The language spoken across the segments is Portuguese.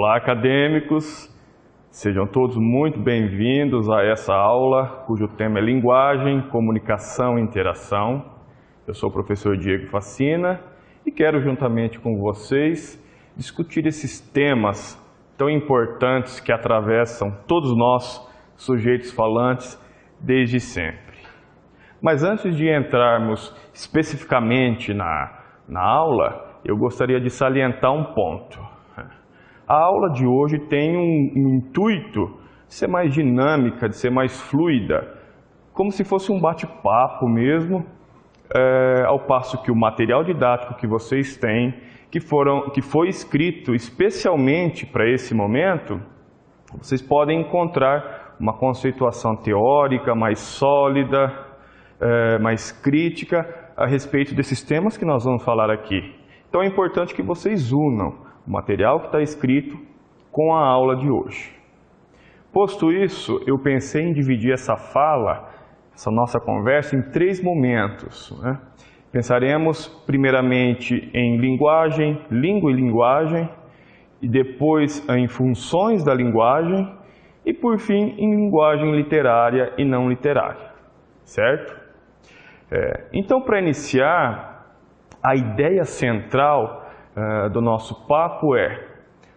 Olá, acadêmicos! Sejam todos muito bem-vindos a essa aula, cujo tema é Linguagem, Comunicação e Interação. Eu sou o professor Diego Facina e quero, juntamente com vocês, discutir esses temas tão importantes que atravessam todos nós, sujeitos falantes, desde sempre. Mas antes de entrarmos especificamente na aula, eu gostaria de salientar um ponto. A aula de hoje tem um intuito de ser mais dinâmica, de ser mais fluida, como se fosse um bate-papo mesmo, ao passo que o material didático que vocês têm, que foi escrito especialmente para esse momento, vocês podem encontrar uma conceituação teórica mais sólida, mais crítica a respeito desses temas que nós vamos falar aqui. Então é importante que vocês unam o material que está escrito com a aula de hoje. Posto isso, eu pensei em dividir essa fala, essa nossa conversa, em 3 momentos, né? Pensaremos primeiramente em linguagem, língua e linguagem, e depois em funções da linguagem, e por fim em linguagem literária e não literária, certo? Então, para iniciar, a ideia central do nosso papo é: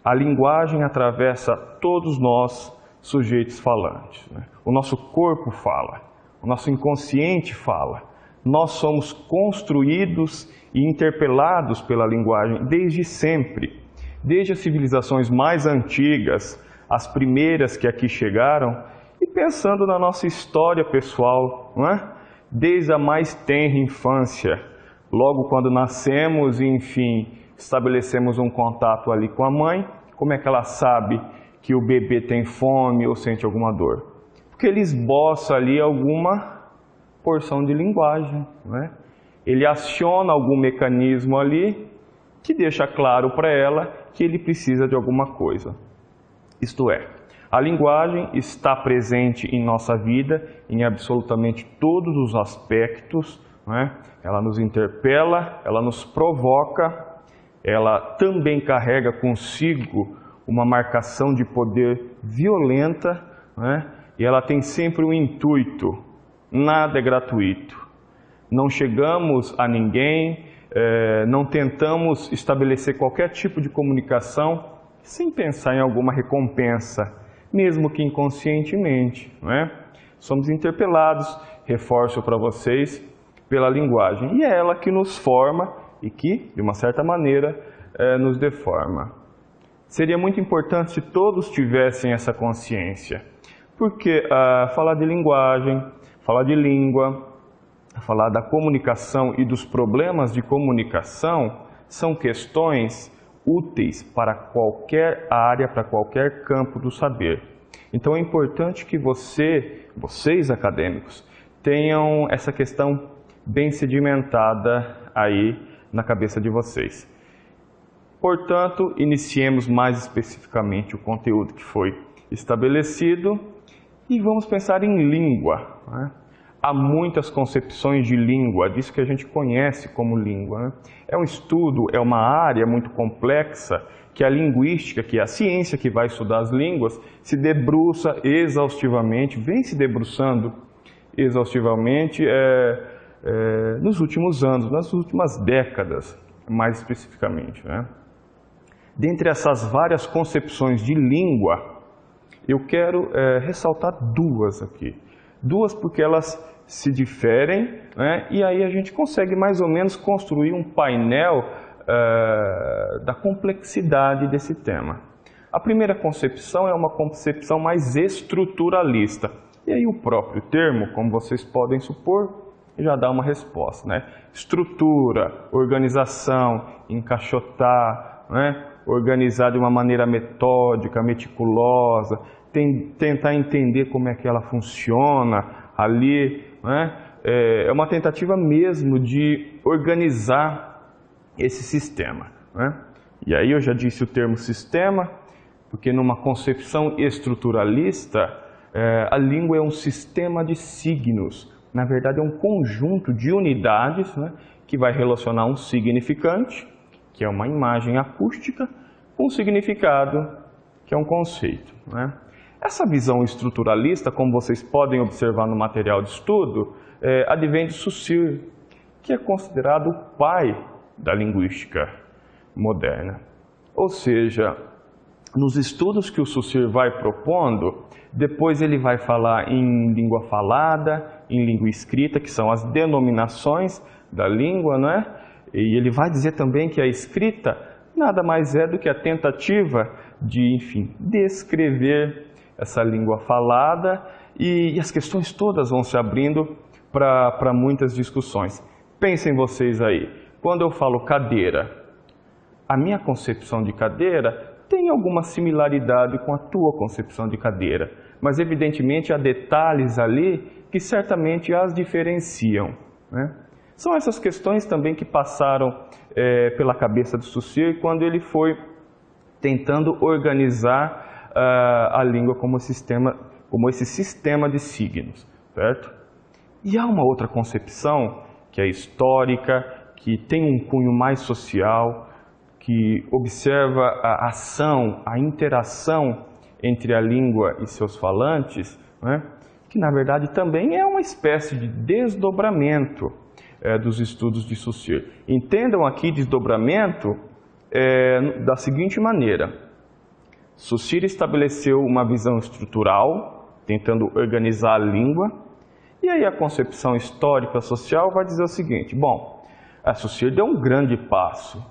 a linguagem atravessa todos nós, sujeitos falantes, né? O nosso corpo fala, o nosso inconsciente fala, nós somos construídos e interpelados pela linguagem desde sempre, desde as civilizações mais antigas, as primeiras que aqui chegaram, e pensando na nossa história pessoal, não é? Desde a mais tenra infância, logo quando nascemos e, enfim, estabelecemos um contato ali com a mãe, como é que ela sabe que o bebê tem fome ou sente alguma dor? Porque ele esboça ali alguma porção de linguagem, né? Ele aciona algum mecanismo ali que deixa claro para ela que ele precisa de alguma coisa. Isto é, a linguagem está presente em nossa vida em absolutamente todos os aspectos, né? Ela nos interpela, ela nos provoca, ela também carrega consigo uma marcação de poder violenta, né? E ela tem sempre um intuito: nada é gratuito. Não chegamos a ninguém, não tentamos estabelecer qualquer tipo de comunicação sem pensar em alguma recompensa, mesmo que inconscientemente, né? Somos interpelados, reforço para vocês, pela linguagem. E é ela que nos forma e que, de uma certa maneira, nos deforma. Seria muito importante se todos tivessem essa consciência, porque falar de linguagem, falar de língua, falar da comunicação e dos problemas de comunicação são questões úteis para qualquer área, para qualquer campo do saber. Então é importante que vocês acadêmicos, tenham essa questão bem sedimentada aí na cabeça de vocês. Portanto, iniciemos mais especificamente o conteúdo que foi estabelecido e vamos pensar em língua, né? Há muitas concepções de língua, disso que a gente conhece como língua, né? É um estudo, é uma área muito complexa que a linguística, que é a ciência que vai estudar as línguas, se debruça exaustivamente, vem se debruçando exaustivamente nos últimos anos, nas últimas décadas, mais especificamente, né? Dentre essas várias concepções de língua, eu quero ressaltar 2 aqui. 2 porque elas se diferem, né? E aí a gente consegue mais ou menos construir um painel da complexidade desse tema. A primeira concepção é uma concepção mais estruturalista. E aí o próprio termo, como vocês podem supor, já dá uma resposta, né? Estrutura, organização, encaixotar, né? Organizar de uma maneira metódica, meticulosa, tentar entender como é que ela funciona ali, né? É uma tentativa mesmo de organizar esse sistema, né? E aí eu já disse o termo sistema, porque numa concepção estruturalista, a língua é um sistema de signos. Na verdade, é um conjunto de unidades, né, que vai relacionar um significante, que é uma imagem acústica, com um significado, que é um conceito, né? Essa visão estruturalista, como vocês podem observar no material de estudo, advém de Saussure, que é considerado o pai da linguística moderna. Ou seja, nos estudos que o Saussure vai propondo, depois ele vai falar em língua falada, em língua escrita, que são as denominações da língua, né? E ele vai dizer também que a escrita nada mais é do que a tentativa de, enfim, descrever essa língua falada, e as questões todas vão se abrindo para muitas discussões. Pensem vocês aí, quando eu falo cadeira, a minha concepção de cadeira tem alguma similaridade com a tua concepção de cadeira, mas evidentemente há detalhes ali que certamente as diferenciam, né? São essas questões também que passaram pela cabeça de Saussure quando ele foi tentando organizar a língua como esse sistema de signos, certo? E há uma outra concepção que é histórica, que tem um cunho mais social, que observa a ação, a interação entre a língua e seus falantes, né? Que na verdade também é uma espécie de desdobramento dos estudos de Saussure. Entendam aqui desdobramento da seguinte maneira. Saussure estabeleceu uma visão estrutural, tentando organizar a língua, e aí a concepção histórica social vai dizer o seguinte: bom, a Saussure deu um grande passo,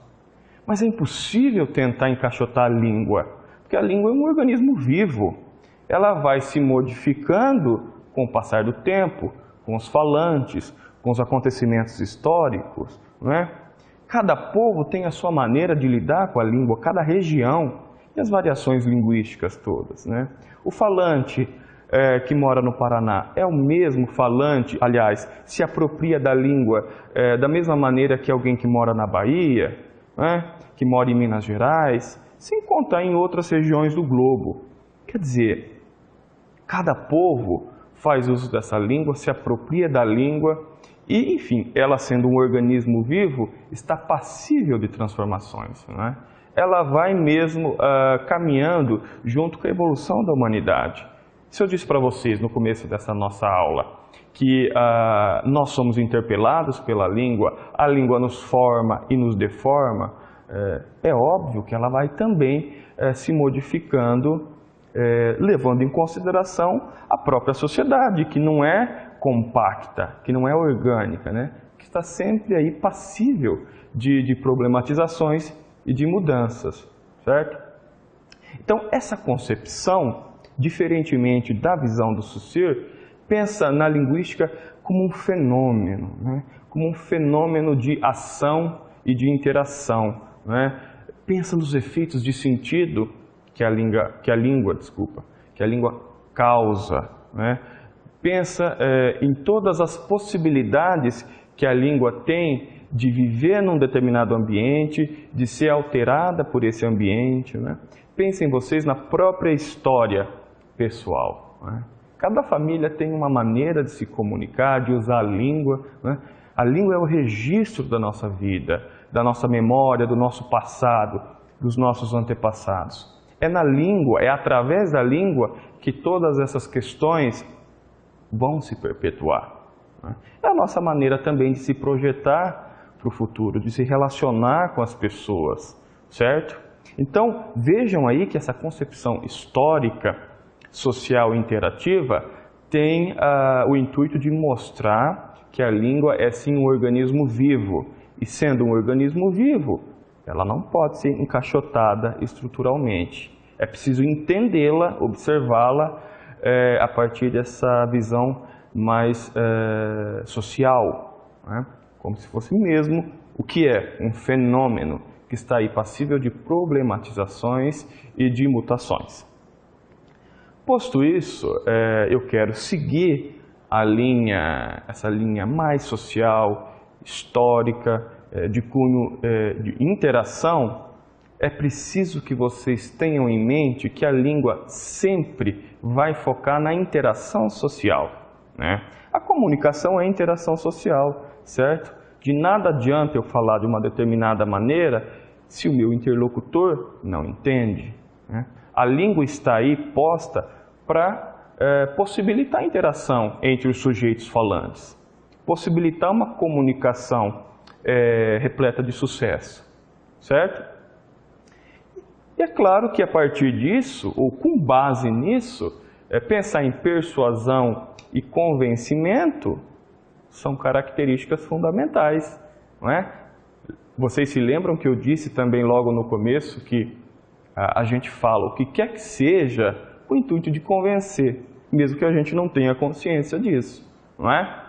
mas é impossível tentar encaixotar a língua, porque a língua é um organismo vivo. Ela vai se modificando com o passar do tempo, com os falantes, com os acontecimentos históricos, não é? Cada povo tem a sua maneira de lidar com a língua, cada região, e as variações linguísticas todas, né? O falante que mora no Paraná é o mesmo falante, aliás, se apropria da língua da mesma maneira que alguém que mora na Bahia, né? Que mora em Minas Gerais, sem contar em outras regiões do globo. Quer dizer, cada povo faz uso dessa língua, se apropria da língua e, enfim, ela sendo um organismo vivo, está passível de transformações, né? Ela vai mesmo caminhando junto com a evolução da humanidade. Se eu disse para vocês no começo dessa nossa aula que nós somos interpelados pela língua, a língua nos forma e nos deforma, é óbvio que ela vai também se modificando, levando em consideração a própria sociedade, que não é compacta, que não é orgânica, né? Que está sempre aí passível de problematizações e de mudanças, certo? Então, essa concepção, diferentemente da visão do Saussure, pensa na linguística como um fenômeno, né? Como um fenômeno de ação e de interação, né? Pensa nos efeitos de sentido que a língua causa, né? Pensa em todas as possibilidades que a língua tem de viver num determinado ambiente, de ser alterada por esse ambiente, né? Pensem vocês na própria história pessoal, né? Cada família tem uma maneira de se comunicar, de usar a língua, né? A língua é o registro da nossa vida, da nossa memória, do nosso passado, dos nossos antepassados. É na língua, é através da língua que todas essas questões vão se perpetuar, né? É a nossa maneira também de se projetar para o futuro, de se relacionar com as pessoas, certo? Então, vejam aí que essa concepção histórica, social e interativa tem o intuito de mostrar que a língua é sim um organismo vivo, e sendo um organismo vivo, ela não pode ser encaixotada estruturalmente. É preciso entendê-la, observá-la a partir dessa visão mais social, né? Como se fosse mesmo o que é um fenômeno que está aí passível de problematizações e de mutações. Posto isso, eu quero seguir essa linha mais social, histórica, de cunho de interação. É preciso que vocês tenham em mente que a língua sempre vai focar na interação social, né? A comunicação é interação social, certo? De nada adianta eu falar de uma determinada maneira se o meu interlocutor não entende, né? A língua está aí posta para possibilitar a interação entre os sujeitos falantes, possibilitar uma comunicação repleta de sucesso, certo? E é claro que a partir disso, ou com base nisso, pensar em persuasão e convencimento são características fundamentais, não é? Vocês se lembram que eu disse também logo no começo que a gente fala o que quer que seja com o intuito de convencer, mesmo que a gente não tenha consciência disso, não é?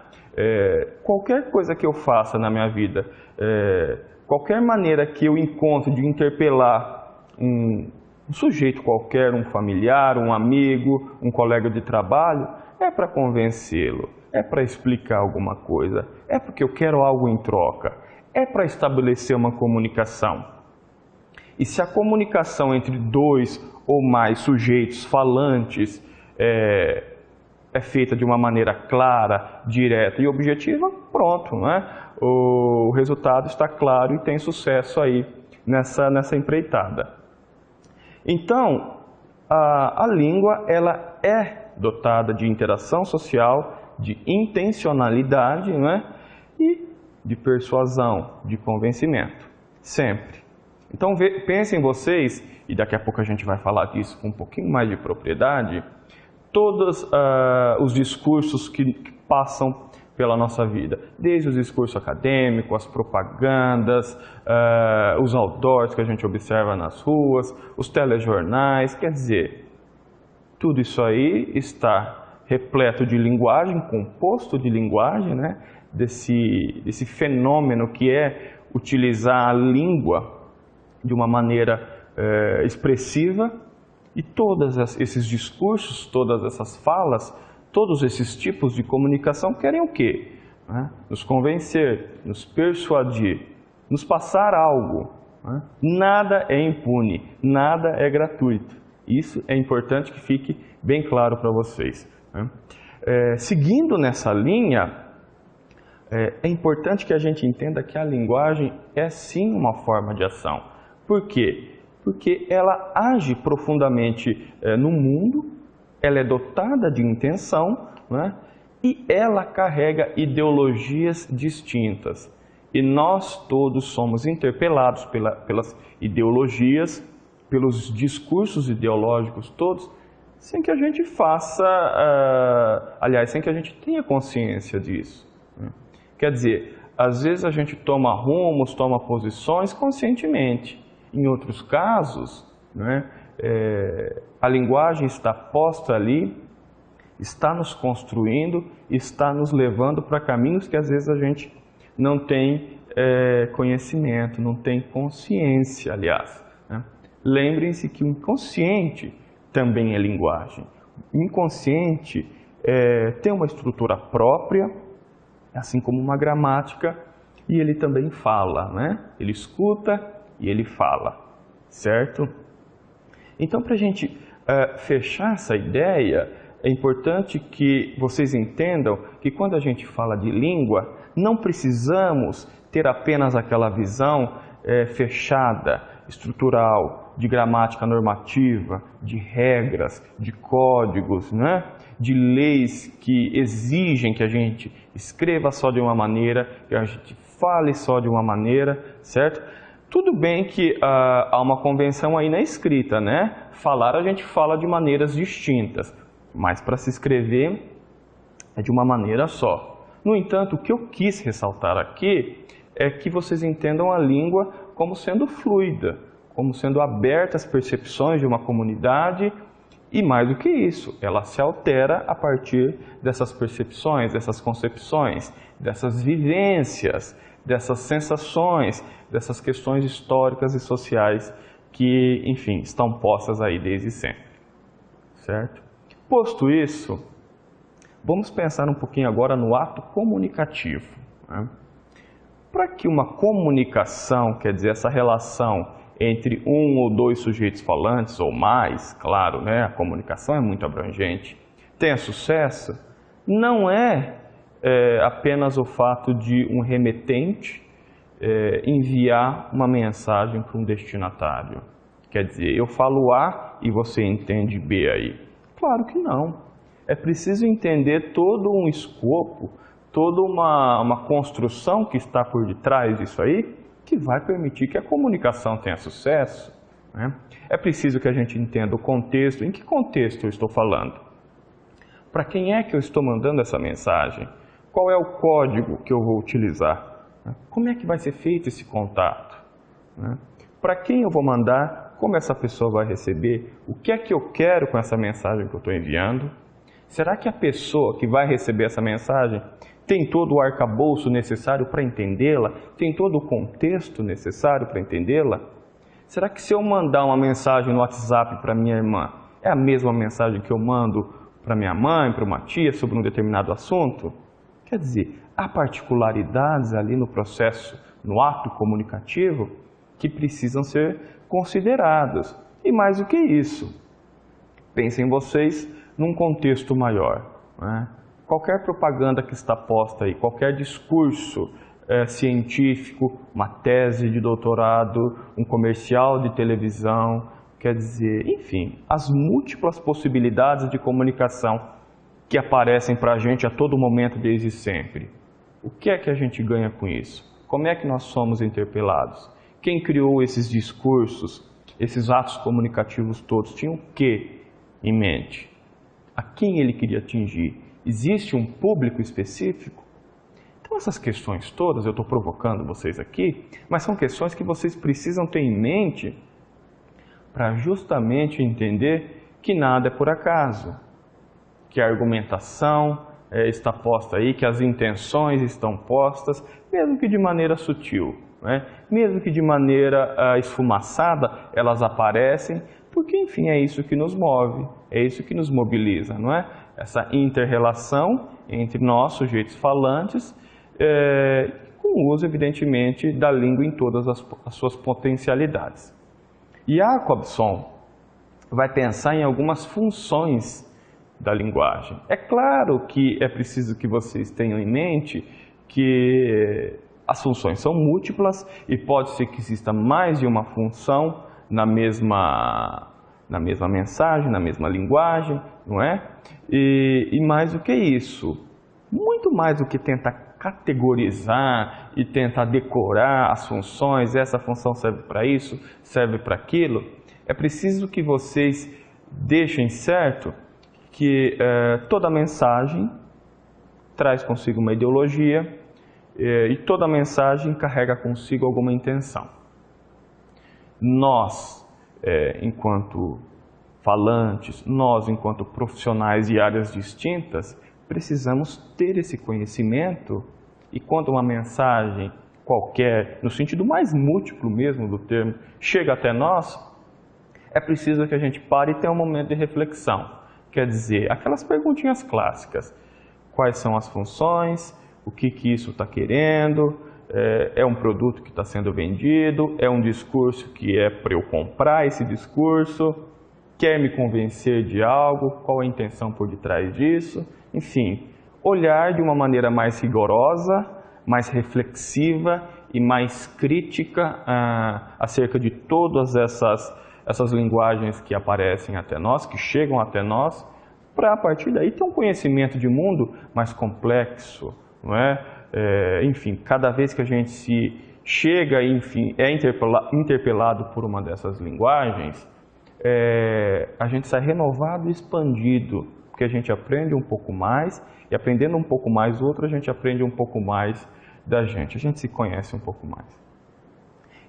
Qualquer coisa que eu faça na minha vida, qualquer maneira que eu encontre de interpelar um sujeito qualquer, um familiar, um amigo, um colega de trabalho, é para convencê-lo, é para explicar alguma coisa, é porque eu quero algo em troca, é para estabelecer uma comunicação. E se a comunicação entre dois ou mais sujeitos falantes é feita de uma maneira clara, direta e objetiva, pronto, né? O resultado está claro e tem sucesso aí nessa empreitada. Então, a língua ela é dotada de interação social, de intencionalidade, né? E de persuasão, de convencimento, sempre. Então pensem vocês, e daqui a pouco a gente vai falar disso com um pouquinho mais de propriedade, todos os discursos que passam pela nossa vida, desde os discursos acadêmicos, as propagandas, os outdoors que a gente observa nas ruas, os telejornais, quer dizer, tudo isso aí está repleto de linguagem, composto de linguagem, né? desse fenômeno que é utilizar a língua de uma maneira expressiva, e todos esses discursos, todas essas falas, todos esses tipos de comunicação querem o quê? Nos convencer, nos persuadir, nos passar algo. Nada é impune, nada é gratuito. Isso é importante que fique bem claro para vocês. Seguindo nessa linha, é importante que a gente entenda que a linguagem é sim uma forma de ação. Por quê? Porque ela age profundamente no mundo, ela é dotada de intenção, né? E ela carrega ideologias distintas. E nós todos somos interpelados pelas ideologias, pelos discursos ideológicos todos, sem que a gente faça, sem que a gente tenha consciência disso. Quer dizer, às vezes a gente toma rumos, toma posições conscientemente. Em outros casos, né, a linguagem está posta ali, está nos construindo, está nos levando para caminhos que às vezes a gente não tem conhecimento, não tem consciência, aliás. Né? Lembrem-se que o inconsciente também é linguagem. O inconsciente tem uma estrutura própria, assim como uma gramática, e ele também fala, né? Ele escuta e ele fala, certo? Então, para a gente fechar essa ideia, é importante que vocês entendam que quando a gente fala de língua, não precisamos ter apenas aquela visão fechada, estrutural, de gramática normativa, de regras, de códigos, né? De leis que exigem que a gente escreva só de uma maneira, que a gente fale só de uma maneira, certo? Tudo bem que há uma convenção aí na escrita, né? Falar a gente fala de maneiras distintas, mas para se escrever é de uma maneira só. No entanto, o que eu quis ressaltar aqui é que vocês entendam a língua como sendo fluida, como sendo aberta às percepções de uma comunidade e, mais do que isso, ela se altera a partir dessas percepções, dessas concepções, dessas vivências, dessas sensações, dessas questões históricas e sociais que, enfim, estão postas aí desde sempre, certo? Posto isso, vamos pensar um pouquinho agora no ato comunicativo. Né? Para que uma comunicação, quer dizer, essa relação entre um ou dois sujeitos falantes ou mais, claro, né? A comunicação é muito abrangente, tenha sucesso, não é apenas o fato de um remetente enviar uma mensagem para um destinatário. Quer dizer, eu falo A e você entende B aí? Claro que não. É preciso entender todo um escopo, toda uma construção que está por detrás disso aí, que vai permitir que a comunicação tenha sucesso, né? É preciso que a gente entenda o contexto. Em que contexto eu estou falando? Para quem é que eu estou mandando essa mensagem? Qual é o código que eu vou utilizar? Como é que vai ser feito esse contato? Para quem eu vou mandar? Como essa pessoa vai receber? O que é que eu quero com essa mensagem que eu estou enviando? Será que a pessoa que vai receber essa mensagem tem todo o arcabouço necessário para entendê-la? Tem todo o contexto necessário para entendê-la? Será que se eu mandar uma mensagem no WhatsApp para minha irmã, é a mesma mensagem que eu mando para minha mãe, para uma tia, sobre um determinado assunto? Quer dizer, há particularidades ali no processo, no ato comunicativo, que precisam ser consideradas. E mais do que isso, pensem vocês num contexto maior, né? Qualquer propaganda que está posta aí, qualquer discurso científico, uma tese de doutorado, um comercial de televisão, quer dizer, enfim, as múltiplas possibilidades de comunicação que aparecem para a gente a todo momento, desde sempre. O que é que a gente ganha com isso? Como é que nós somos interpelados? Quem criou esses discursos, esses atos comunicativos todos, tinha o que em mente? A quem ele queria atingir? Existe um público específico? Então essas questões todas, eu estou provocando vocês aqui, mas são questões que vocês precisam ter em mente para justamente entender que nada é por acaso, que a argumentação está posta aí, que as intenções estão postas, mesmo que de maneira sutil, né? Mesmo que de maneira esfumaçada, elas aparecem, porque enfim é isso que nos move, é isso que nos mobiliza, não é? Essa inter-relação entre nós, sujeitos falantes, com o uso evidentemente da língua em todas as suas potencialidades. Jacobson vai pensar em algumas funções da linguagem. É claro que é preciso que vocês tenham em mente que as funções são múltiplas e pode ser que exista mais de uma função na mesma mensagem, na mesma linguagem, não é? E mais do que isso, muito mais do que tentar categorizar e tentar decorar as funções, essa função serve para isso, serve para aquilo, é preciso que vocês deixem certo que toda mensagem traz consigo uma ideologia e toda mensagem carrega consigo alguma intenção. Nós, enquanto falantes, nós, enquanto profissionais de áreas distintas, precisamos ter esse conhecimento e quando uma mensagem qualquer, no sentido mais múltiplo mesmo do termo, chega até nós, é preciso que a gente pare e tenha um momento de reflexão. Quer dizer, aquelas perguntinhas clássicas. Quais são as funções? O que isso está querendo? É um produto que está sendo vendido? É um discurso que é para eu comprar esse discurso? Quer me convencer de algo? Qual a intenção por detrás disso? Enfim, olhar de uma maneira mais rigorosa, mais reflexiva e mais crítica acerca de todas essas linguagens que aparecem até nós, que chegam até nós, para a partir daí ter um conhecimento de mundo mais complexo, não é? Enfim, cada vez que a gente se chega, enfim, é interpelado por uma dessas linguagens, a gente sai renovado e expandido, porque a gente aprende um pouco mais, e aprendendo um pouco mais outro, a gente aprende um pouco mais da gente, a gente se conhece um pouco mais.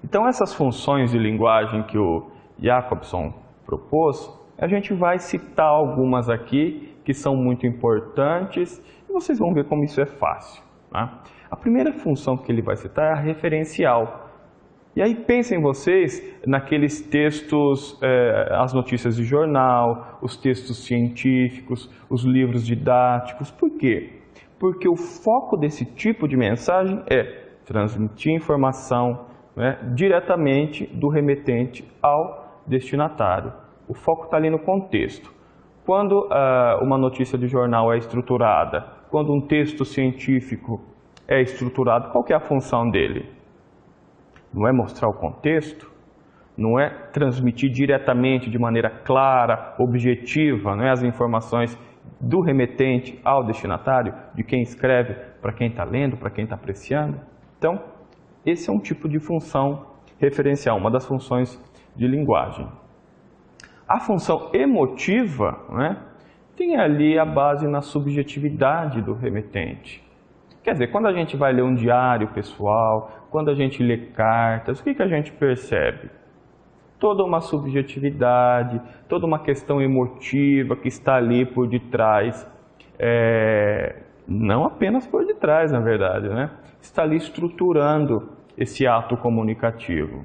Então essas funções de linguagem que o Jacobson propôs, a gente vai citar algumas aqui que são muito importantes e vocês vão ver como isso é fácil, tá? A primeira função que ele vai citar é a referencial. E aí pensem vocês naqueles textos, as notícias de jornal, os textos científicos, os livros didáticos. Por quê? Porque o foco desse tipo de mensagem é transmitir informação, né, diretamente do remetente ao destinatário. O foco está ali no contexto. Quando uma notícia de jornal é estruturada, quando um texto científico é estruturado, qual que é a função dele? Não é mostrar o contexto? não é transmitir diretamente, de maneira clara, objetiva, não é as informações do remetente ao destinatário, de quem escreve, para quem está lendo, para quem está apreciando. Então, esse é um tipo de função referencial, uma das funções de linguagem. A função emotiva, né, tem ali a base na subjetividade do remetente. Quer dizer, quando a gente vai ler um diário pessoal, quando a gente lê cartas, o que a gente percebe? Toda uma subjetividade, toda uma questão emotiva que está ali por detrás, não apenas por detrás, na verdade, né? Está ali estruturando esse ato comunicativo.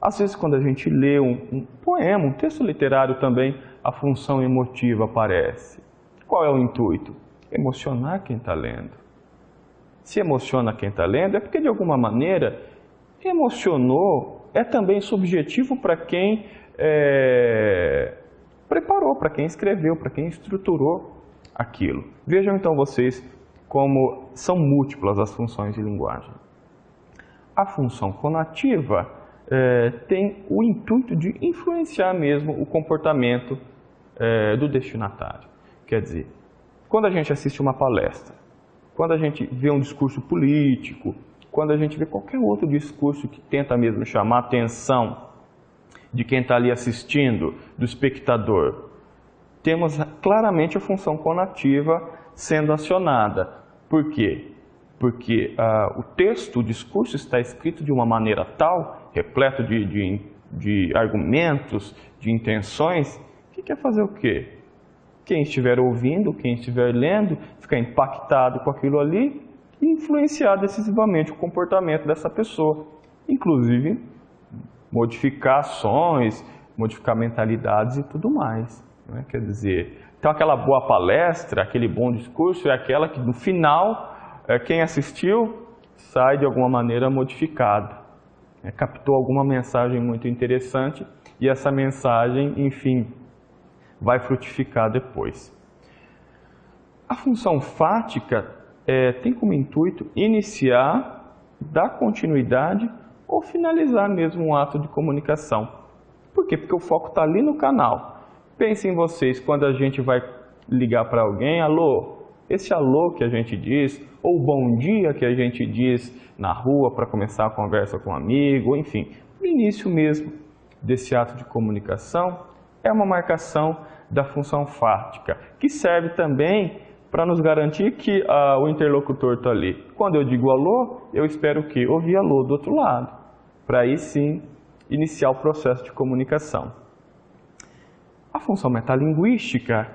Às vezes, quando a gente lê um poema, um texto literário também, a função emotiva aparece. Qual é o intuito? Emocionar quem está lendo. Se emociona quem está lendo, é porque, de alguma maneira, emocionou é também subjetivo para quem preparou, para quem escreveu, para quem estruturou aquilo. Vejam então vocês como são múltiplas as funções de linguagem. A função conativa tem o intuito de influenciar mesmo o comportamento do destinatário. Quer dizer, quando a gente assiste uma palestra, quando a gente vê um discurso político, quando a gente vê qualquer outro discurso que tenta mesmo chamar a atenção de quem está ali assistindo, do espectador, temos claramente a função conativa sendo acionada. Por quê? Porque o texto, o discurso está escrito de uma maneira tal, repleto de argumentos, de intenções, que quer fazer o quê? Quem estiver ouvindo, quem estiver lendo, ficar impactado com aquilo ali e influenciar decisivamente o comportamento dessa pessoa. Inclusive, modificar ações, modificar mentalidades e tudo mais. Né? Quer dizer, então aquela boa palestra, aquele bom discurso é aquela que no final, quem assistiu sai de alguma maneira modificado. Captou alguma mensagem muito interessante e essa mensagem, enfim, vai frutificar depois. A função fática tem como intuito iniciar, dar continuidade ou finalizar mesmo um ato de comunicação. Por quê? Porque o foco está ali no canal. Pensem vocês, quando a gente vai ligar para alguém, alô, esse alô que a gente diz, ou bom dia que a gente diz na rua para começar a conversa com um amigo, ou enfim, o início mesmo desse ato de comunicação é uma marcação da função fática, que serve também para nos garantir que o interlocutor está ali. Quando eu digo alô, eu espero o quê? Ouvir alô do outro lado, para aí sim iniciar o processo de comunicação. A função metalinguística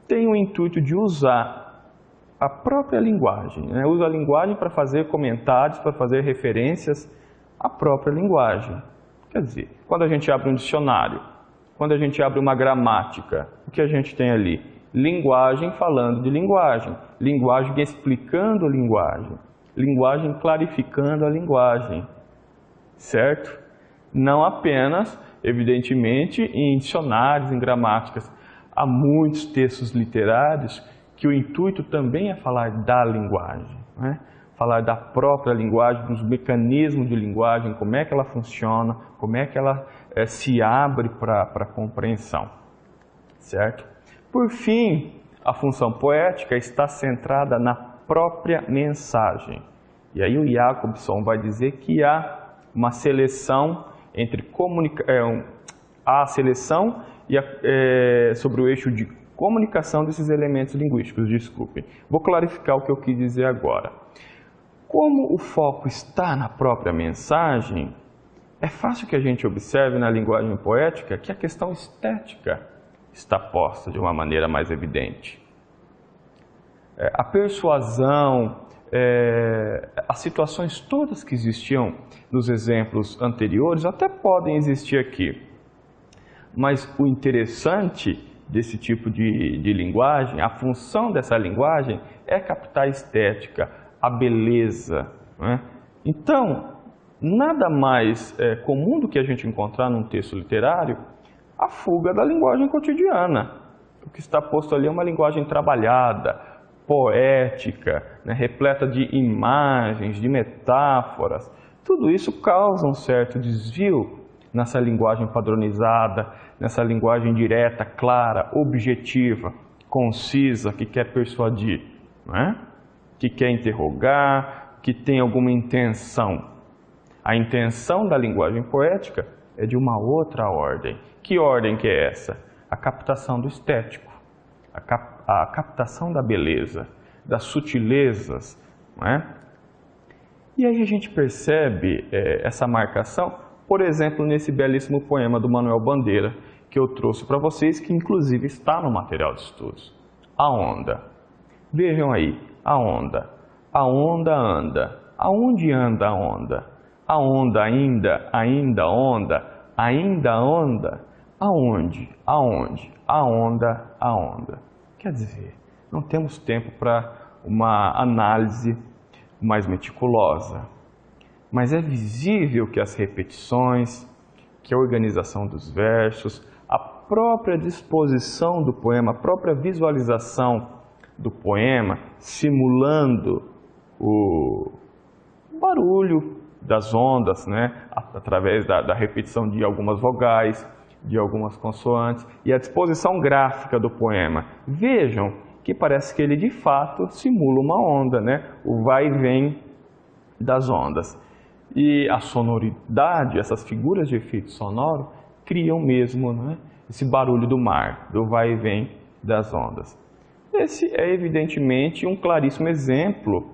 tem o intuito de usar a própria linguagem, né? Usa a linguagem para fazer comentários, para fazer referências à própria linguagem. Quer dizer, quando a gente abre um dicionário, quando a gente abre uma gramática, o que a gente tem ali? Linguagem falando de linguagem, linguagem explicando a linguagem, linguagem clarificando a linguagem, certo? Não apenas, evidentemente, em dicionários, em gramáticas. Há muitos textos literários que o intuito também é falar da linguagem, né? Falar da própria linguagem, dos mecanismos de linguagem, como é que ela funciona, como é que ela se abre para a compreensão, certo? Por fim, a função poética está centrada na própria mensagem. E aí o Jacobson vai dizer que há uma seleção entre a seleção e sobre o eixo de comunicação desses elementos linguísticos. Desculpem. Vou clarificar o que eu quis dizer agora. Como o foco está na própria mensagem, é fácil que a gente observe na linguagem poética que a questão estética está posta de uma maneira mais evidente. A persuasão, as situações todas que existiam nos exemplos anteriores até podem existir aqui. Mas o interessante desse tipo de linguagem, a função dessa linguagem é captar a estética, a beleza, né? Então, nada mais comum do que a gente encontrar num texto literário a fuga da linguagem cotidiana. O que está posto ali é uma linguagem trabalhada, poética, né, repleta de imagens, de metáforas, Tudo isso causa um certo desvio nessa linguagem padronizada, nessa linguagem direta, clara, objetiva, concisa, que quer persuadir, não é? Que quer interrogar, que tem alguma intenção. A intenção da linguagem poética é de uma outra ordem. Que ordem que é essa? A captação do estético, a captação da beleza, das sutilezas, não é? E aí a gente percebe essa marcação, por exemplo, nesse belíssimo poema do Manuel Bandeira, que eu trouxe para vocês, que inclusive está no material de estudos. A onda. Vejam aí, a onda. A onda anda. Aonde anda a onda? A onda ainda onda, ainda onda. Aonde? Aonde? A onda. Quer dizer, não temos tempo para uma análise mais meticulosa. Mas é visível que as repetições, que a organização dos versos, a própria disposição do poema, a própria visualização do poema, simulando o barulho das ondas, né? Através da repetição de algumas vogais, de algumas consoantes, e a disposição gráfica do poema. Vejam que parece que ele de fato simula uma onda, né? O vai e vem das ondas. E a sonoridade, essas figuras de efeito sonoro, criam mesmo, né, esse barulho do mar, do vai e vem das ondas. Esse é evidentemente um claríssimo exemplo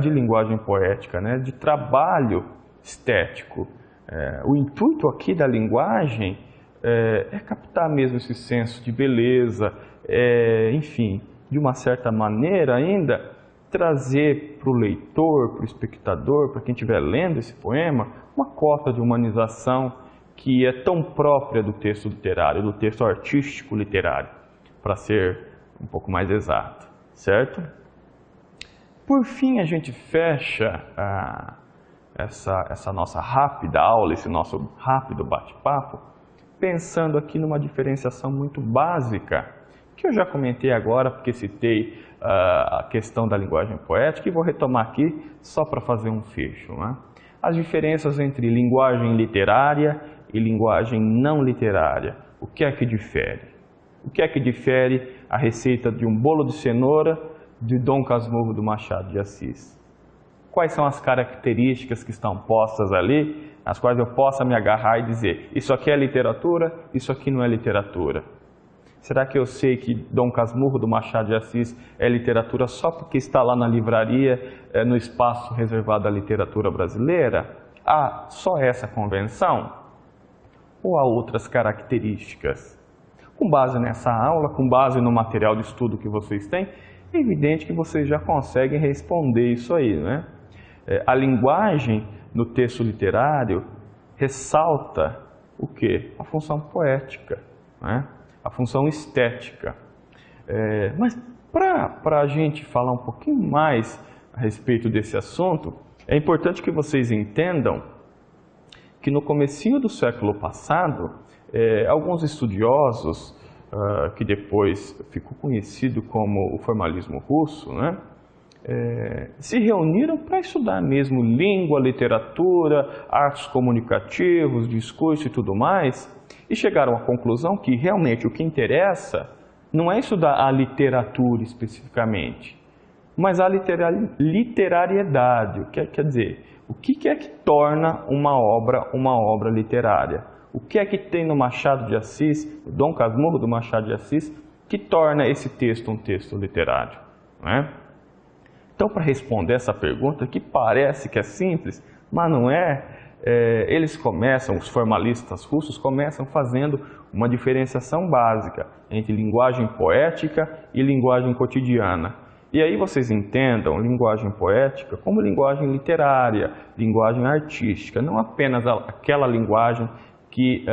de linguagem poética, né, de trabalho estético. O intuito aqui da linguagem é captar mesmo esse senso de beleza, enfim, de uma certa maneira ainda, trazer para o leitor, para o espectador, para quem estiver lendo esse poema, uma cota de humanização que é tão própria do texto literário, do texto artístico literário, para ser um pouco mais exato, certo? Por fim, a gente fecha essa nossa rápida aula, esse nosso rápido bate-papo, pensando aqui numa diferenciação muito básica, que eu já comentei agora, porque citei a questão da linguagem poética, e vou retomar aqui só para fazer um fecho, né? As diferenças entre linguagem literária e linguagem não literária. O que é que difere? O que é que difere a receita de um bolo de cenoura de Dom Casmurro do Machado de Assis? Quais são as características que estão postas ali, as quais eu possa me agarrar e dizer, isso aqui é literatura, isso aqui não é literatura? Será que eu sei que Dom Casmurro do Machado de Assis é literatura só porque está lá na livraria, no espaço reservado à literatura brasileira? Há só essa convenção? Ou há outras características? Com base nessa aula, com base no material de estudo que vocês têm, é evidente que vocês já conseguem responder isso aí, né? A linguagem no texto literário ressalta o quê? A função poética, né? A função estética. Mas para a gente falar um pouquinho mais a respeito desse assunto, é importante que vocês entendam que no comecinho do século passado, alguns estudiosos, que depois ficou conhecido como o formalismo russo, né, se reuniram para estudar mesmo língua, literatura, artes comunicativos, discurso e tudo mais, e chegaram à conclusão que realmente o que interessa não é estudar a literatura especificamente, mas a literariedade. Quer dizer, o que é que torna uma obra literária? O que é que tem no Machado de Assis, o Dom Casmurro do Machado de Assis, que torna esse texto um texto literário, não é? Então, para responder essa pergunta, que parece que é simples, mas não é, eles começam, os formalistas russos começam fazendo uma diferenciação básica entre linguagem poética e linguagem cotidiana. E aí vocês entendam linguagem poética como linguagem literária, linguagem artística, não apenas aquela linguagem que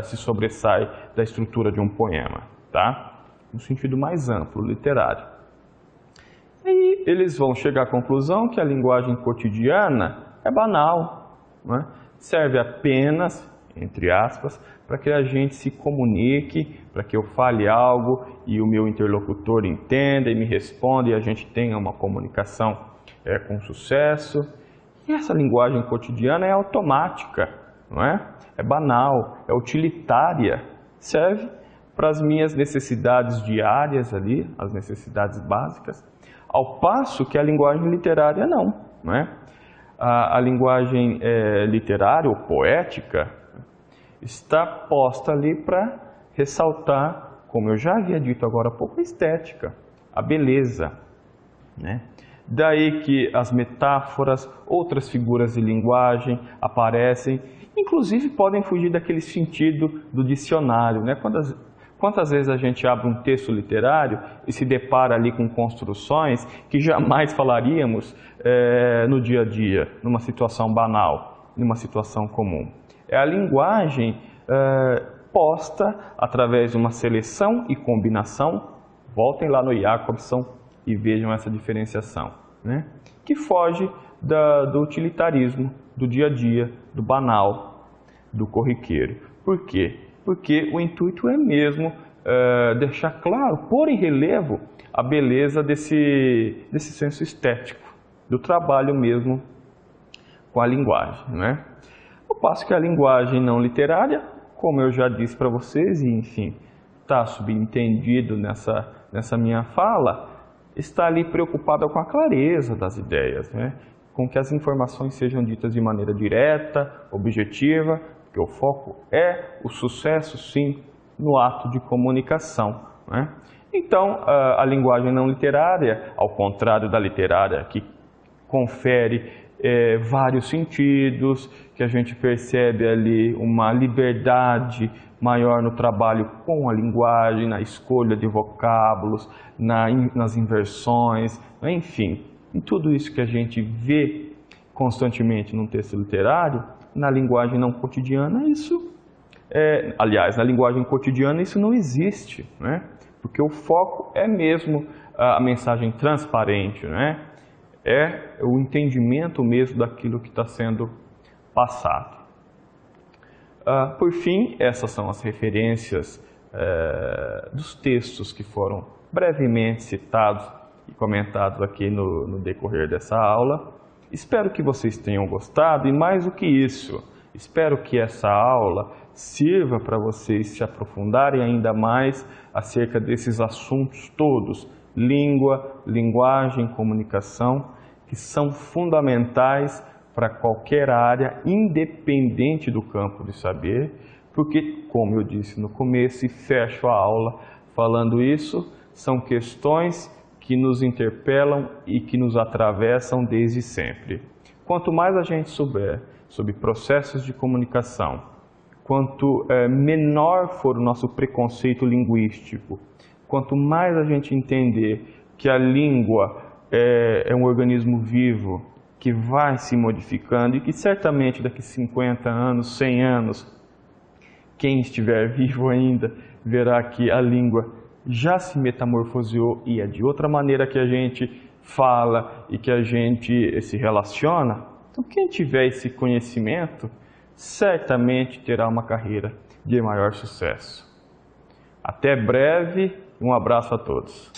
se sobressai da estrutura de um poema, tá? No sentido mais amplo, literário. E eles vão chegar à conclusão que a linguagem cotidiana é banal, né? Serve apenas, entre aspas, para que a gente se comunique, para que eu fale algo e o meu interlocutor entenda e me responda e a gente tenha uma comunicação com sucesso. E essa linguagem cotidiana é automática, não é? É banal, é utilitária, serve para as minhas necessidades diárias ali, as necessidades básicas, ao passo que a linguagem literária não é? A linguagem literária ou poética está posta ali para ressaltar, como eu já havia dito agora há pouco, a estética, a beleza, né? Daí que as metáforas, outras figuras de linguagem aparecem, inclusive podem fugir daquele sentido do dicionário, né? Quantas vezes a gente abre um texto literário e se depara ali com construções que jamais falaríamos no dia a dia, numa situação banal, numa situação comum. É a linguagem posta através de uma seleção e combinação. Voltem lá no Jacobson e vejam essa diferenciação, né? Que foge do utilitarismo, do dia a dia, do banal, do corriqueiro. Por quê? Porque o intuito é mesmo deixar claro, pôr em relevo a beleza desse senso estético, do trabalho mesmo com a linguagem, né? Ao passo que a linguagem não literária, como eu já disse para vocês, e enfim, está subentendido nessa minha fala, está ali preocupada com a clareza das ideias, né? Com que as informações sejam ditas de maneira direta, objetiva, porque o foco é o sucesso, sim, no ato de comunicação, né? Então, a linguagem não literária, ao contrário da literária, que confere vários sentidos, que a gente percebe ali uma liberdade maior no trabalho com a linguagem, na escolha de vocábulos, nas inversões, enfim, em tudo isso que a gente vê constantemente num texto literário, na linguagem não cotidiana aliás, na linguagem cotidiana isso não existe, né? Porque o foco é mesmo a mensagem transparente, né? É o entendimento mesmo daquilo que está sendo passado. Por fim, essas são as referências dos textos que foram brevemente citados e comentados aqui no decorrer dessa aula. Espero que vocês tenham gostado e, mais do que isso, espero que essa aula sirva para vocês se aprofundarem ainda mais acerca desses assuntos todos, língua, linguagem, comunicação, que são fundamentais para qualquer área, independente do campo de saber, porque, como eu disse no começo e fecho a aula falando isso, são questões que nos interpelam e que nos atravessam desde sempre. Quanto mais a gente souber sobre processos de comunicação, quanto menor for o nosso preconceito linguístico, quanto mais a gente entender que a língua é um organismo vivo que vai se modificando e que certamente daqui 50 anos, 100 anos, quem estiver vivo ainda verá que a língua já se metamorfoseou e é de outra maneira que a gente fala e que a gente se relaciona. Então, quem tiver esse conhecimento, certamente terá uma carreira de maior sucesso. Até breve, um abraço a todos.